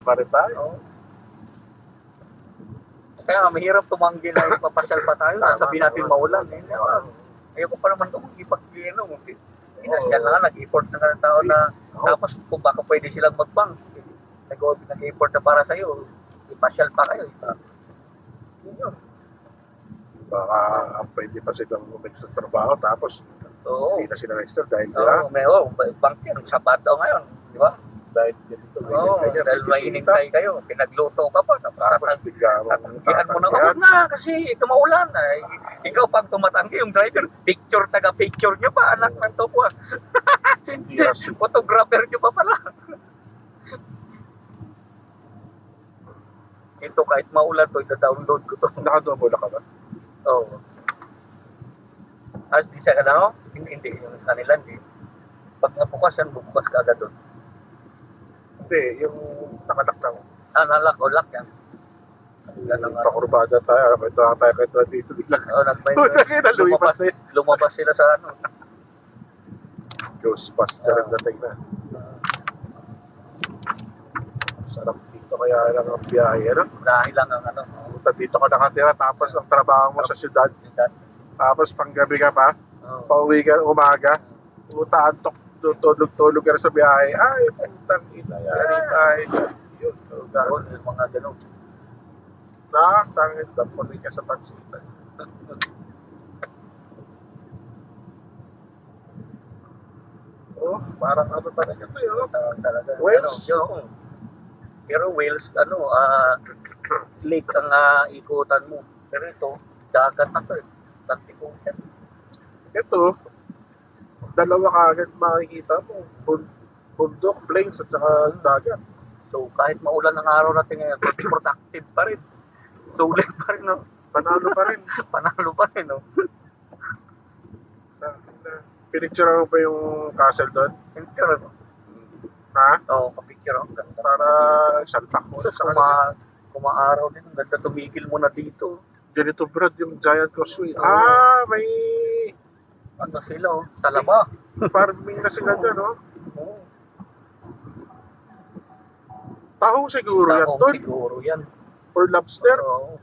pa rin tayo. Oo. Kaya mahirap tumanggi na ipapasyal pa tayo. Sabihin natin maulan. Ayoko pa naman itong ipag-ano. Pinasyal na nga, nag-effort na nga ng tao na tapos kung baka pwede silang mag-bank. Nag-effort na para sa'yo. Ipasyal pa kayo. Yun. Baka pwede pa silang umix sa trabaho tapos Oo. hindi na sila extra dahil Oo, may bank yan. Sabado ngayon. Di ba? dahil ganito. Oo, dahil may hinintay kayo. Pinagluto ka pa. Tapos bigla Tanggihan mo na, huwag na kasi tumaulan. Ay, ikaw pag tumatanggi, yung driver, taga-picture nyo pa, anak ng topo. Yes. Photographer nyo pa pala. Ito kahit maulan to, ita-download ko to. Nakadobola ka ba? Oo. At di siya ka na, hindi, yung kanila, hindi. Pag nabukas yan, bubukas ka agad doon. Hindi, yung nakalak lang. Nalak o lock yan. Pakurbada tayo. Ito ang tayo kahit dito biglang. Oo, lumabas sila sa ano. Ghostbuster ang dating na. Sarap dito kaya lang ang biyahe. Ano? Dahil lang ang ano. Punta dito ka nakatira tapos ang trabaho mo sa syudad. Tapos panggabi ka pa. Pauwi ka umaga. Puta, antok. Tulog ka sa biyahe. Ay, putang ina. Yari tayo. Yun. Yung mga ganun. Nakakangit lang po ka sa pansitan. Oh, parang ano talaga ito yun. Talaga. Wales? Ano, pero Wales, lake ang ikutan mo. Pero ito, dagat na to eh. Atlantic Ocean. Ito, dalawa kagad makikita mo. Bundok, plains, at saka dagat. So, kahit maulan ng araw natin ngayon, productive pa rin. Sulit pa rin, no? Panalo pa rin. Panalo pa rin, no? Pinicture mo pa yung castle doon? Picture, no? Ha? Oo, kapicture ako. Ganda. Para salpak mo Tapos sa kanila. kumaaraw din, ang ganda tumigil mo na dito. Ganito Brad, yung Giant Causeway. Oo. May Ano sila, oh? Talaba. farming na sila doon, no? Oo. Tahong siguro yan Tahong doon. siguro yan. Or lobster. Oo,